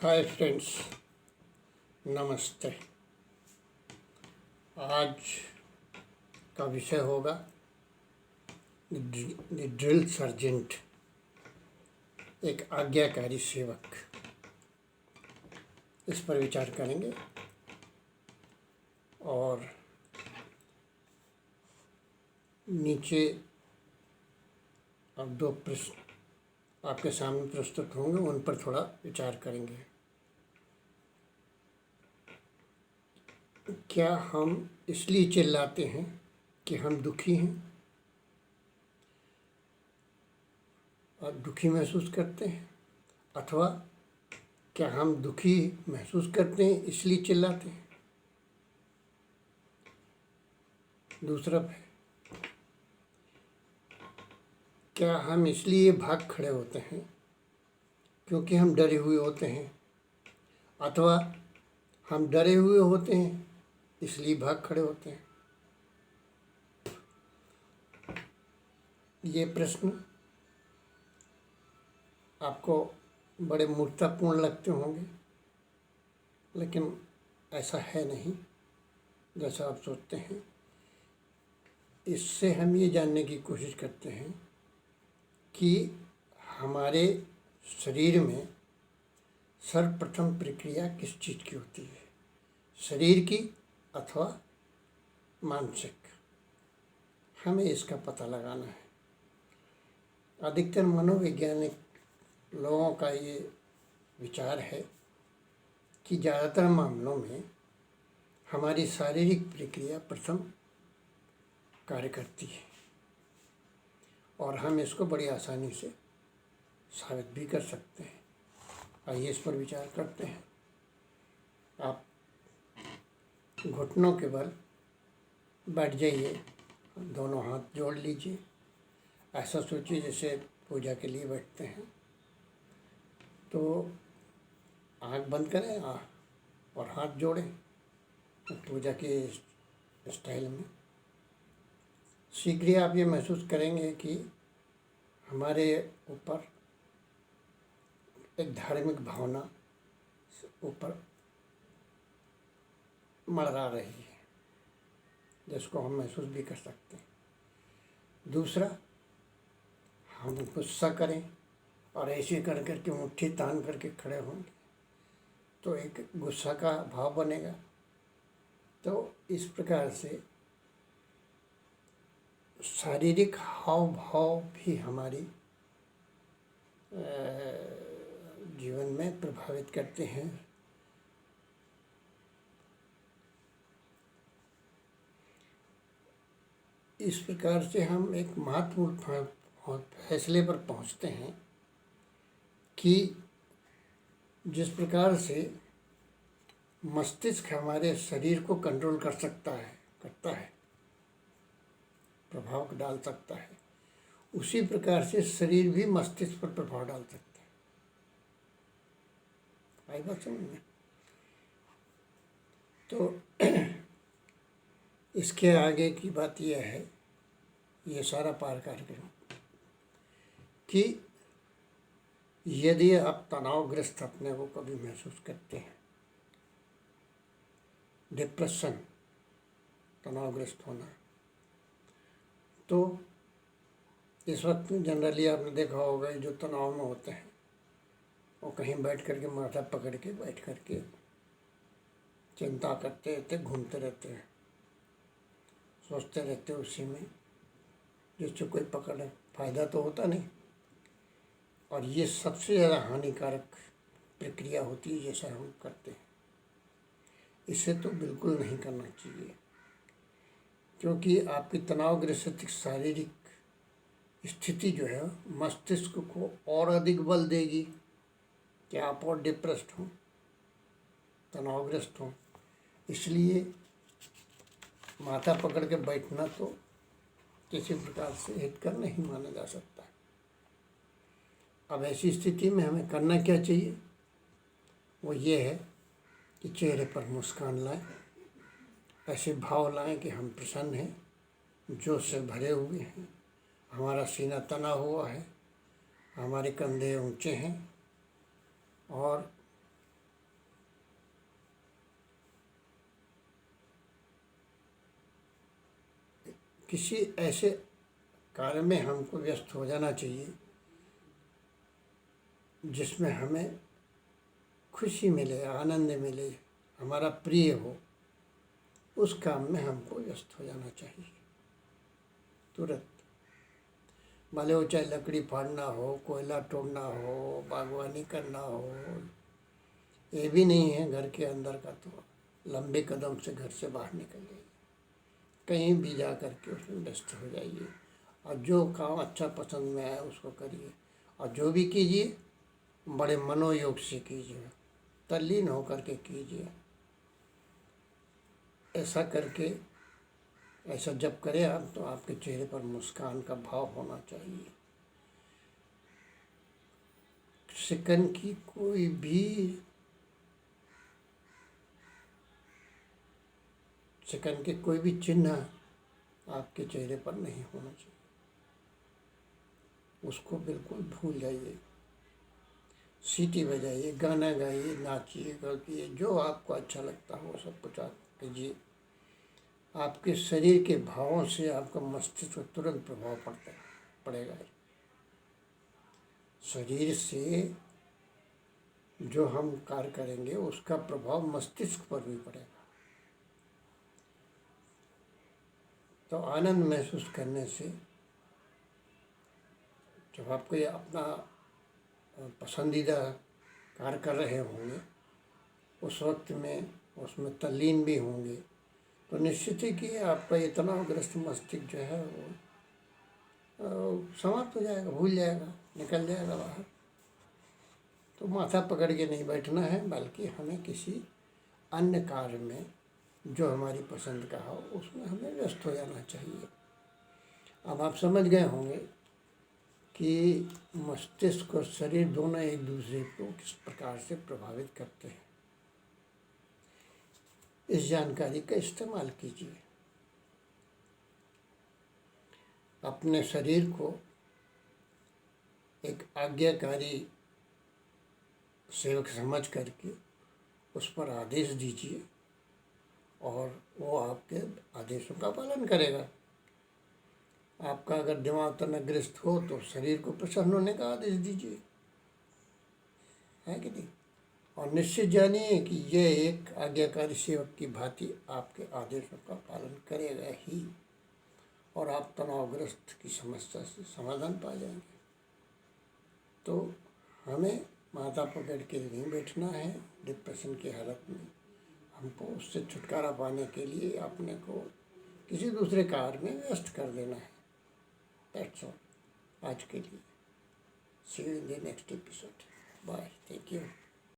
Hi friends, नमस्ते। आज का विषय होगा द ड्रिल सर्जेंट, एक आज्ञाकारी सेवक। इस पर विचार करेंगे और नीचे अब दो प्रश्न आपके सामने प्रस्तुत होंगे, उन पर थोड़ा विचार करेंगे। क्या हम इसलिए चिल्लाते हैं कि हम दुखी हैं और दुखी महसूस करते हैं, अथवा क्या हम दुखी महसूस करते हैं इसलिए चिल्लाते हैं? दूसरा है, क्या हम इसलिए भाग खड़े होते हैं क्योंकि हम डरे हुए होते हैं, अथवा हम डरे हुए होते हैं इसलिए भाग खड़े होते हैं? ये प्रश्न आपको बड़े मूर्खतापूर्ण लगते होंगे, लेकिन ऐसा है नहीं जैसा आप सोचते हैं। इससे हम ये जानने की कोशिश करते हैं कि हमारे शरीर में सर्वप्रथम प्रक्रिया किस चीज़ की होती है, शरीर की अथवा मानसिक। हमें इसका पता लगाना है। अधिकतर मनोवैज्ञानिक लोगों का ये विचार है कि ज़्यादातर मामलों में हमारी शारीरिक प्रक्रिया प्रथम कार्य करती है और हम इसको बड़ी आसानी से साबित भी कर सकते हैं। आइए इस पर विचार करते हैं। आप घुटनों के बल बैठ जाइए, दोनों हाथ जोड़ लीजिए। ऐसा सोचिए जैसे पूजा के लिए बैठते हैं। तो आँख बंद करें और हाथ जोड़ें पूजा के स्टाइल में। शीघ्र ही आप ये महसूस करेंगे कि हमारे ऊपर एक धार्मिक भावना ऊपर मड़रा रही है, जिसको हम महसूस भी कर सकते हैं। दूसरा, हम गुस्सा करें और ऐसे कर करके मुट्ठी तान करके खड़े होंगे तो एक गुस्सा का भाव बनेगा। तो इस प्रकार से शारीरिक हाव भाव भी हमारी जीवन में प्रभावित करते हैं। इस प्रकार से हम एक महत्वपूर्ण फैसले पर पहुंचते हैं कि जिस प्रकार से मस्तिष्क हमारे शरीर को कंट्रोल करता है, प्रभाव डाल सकता है, उसी प्रकार से शरीर भी मस्तिष्क पर प्रभाव डाल सकता है। आई बात समझ में? तो इसके आगे की बात यह है, ये सारा पार कार्यक्रम, कि यदि आप तनावग्रस्त अपने को कभी महसूस करते हैं, डिप्रेशन, तनावग्रस्त होना, तो इस वक्त जनरली आपने देखा होगा जो तनाव में होते हैं वो कहीं बैठ करके माथा पकड़ के बैठ करके चिंता करते रहते, घूमते रहते हैं, सोचते रहते उसी में, जिससे कोई पकड़ फ़ायदा तो होता नहीं। और ये सबसे ज़्यादा हानिकारक प्रक्रिया होती है जैसा हम करते हैं। इसे तो बिल्कुल नहीं करना चाहिए, क्योंकि आपकी तनावग्रस्त शारीरिक स्थिति जो है मस्तिष्क को और अधिक बल देगी कि आप और डिप्रेस्ड हों, तनावग्रस्त हों। इसलिए माथा पकड़ के बैठना तो किसी प्रकार से हितकर नहीं माना जा सकता। अब ऐसी स्थिति में हमें करना क्या चाहिए? वो ये है कि चेहरे पर मुस्कान लाएं, ऐसे भाव लाएं कि हम प्रसन्न हैं, जोश से भरे हुए हैं, हमारा सीना तना हुआ है, हमारे कंधे ऊंचे हैं और किसी ऐसे कार्य में हमको व्यस्त हो जाना चाहिए जिसमें हमें खुशी मिले, आनंद मिले, हमारा प्रिय हो, उस काम में हमको व्यस्त हो जाना चाहिए तुरंत। भले वो चाहे लकड़ी फाड़ना हो, कोयला तोड़ना हो, बागवानी करना हो, ये भी नहीं है घर के अंदर का, तो लंबे कदम से घर से बाहर निकल जाइए, कहीं भी जा कर के उसमें व्यस्त हो जाइए, और जो काम अच्छा पसंद में आए उसको करिए, और जो भी कीजिए बड़े मनोयोग से कीजिए, तल्लीन होकर के कीजिए। ऐसा करके, ऐसा जब करें आप, तो आपके चेहरे पर मुस्कान का भाव होना चाहिए। शिकन की कोई भी शिकन के कोई भी चिन्ह आपके चेहरे पर नहीं होना चाहिए, उसको बिल्कुल भूल जाइए। सीटी बजाइए, गाना गाइए, नाचिए, गाइए, जो आपको अच्छा लगता हो वो सब कुछ आप कीजिए। आपके शरीर के भावों से आपका मस्तिष्क पर तुरंत प्रभाव पड़ेगा। शरीर से जो हम कार्य करेंगे उसका प्रभाव मस्तिष्क पर भी पड़ेगा। तो आनंद महसूस करने से, जब आप कोई अपना पसंदीदा कार्य कर रहे होंगे, उस वक्त में उसमें तल्लीन भी होंगे, तो निश्चित ही कि आपका ये तनावग्रस्त मस्तिष्क जो है वो समाप्त हो जाएगा, भूल जाएगा, निकल जाएगा बाहर। तो माथा पकड़ के नहीं बैठना है, बल्कि हमें किसी अन्य कार्य में जो हमारी पसंद का हो उसमें हमें व्यस्त हो जाना चाहिए। अब आप समझ गए होंगे कि मस्तिष्क और शरीर दोनों एक दूसरे को किस प्रकार से प्रभावित करते हैं। इस जानकारी का इस्तेमाल कीजिए। अपने शरीर को एक आज्ञाकारी सेवक समझ करके उस पर आदेश दीजिए, और वो आपके आदेशों का पालन करेगा। आपका अगर दिमाग तनावग्रस्त हो तो शरीर को प्रसन्न होने का आदेश दीजिए, है कि नहीं? और निश्चित जानिए कि यह एक आज्ञाकारी सेवक की भांति आपके आदेशों का पालन करेगा ही, और आप तनावग्रस्त की समस्या से समाधान पा जाएंगे। तो हमें माथा पकड़ के नहीं बैठना है डिप्रेशन की हालत में। हमको उससे छुटकारा पाने के लिए अपने को किसी दूसरे कार्य में व्यस्त कर देना है। दैट्स ऑल आज के लिए। See you in the next episode. Bye, thank you.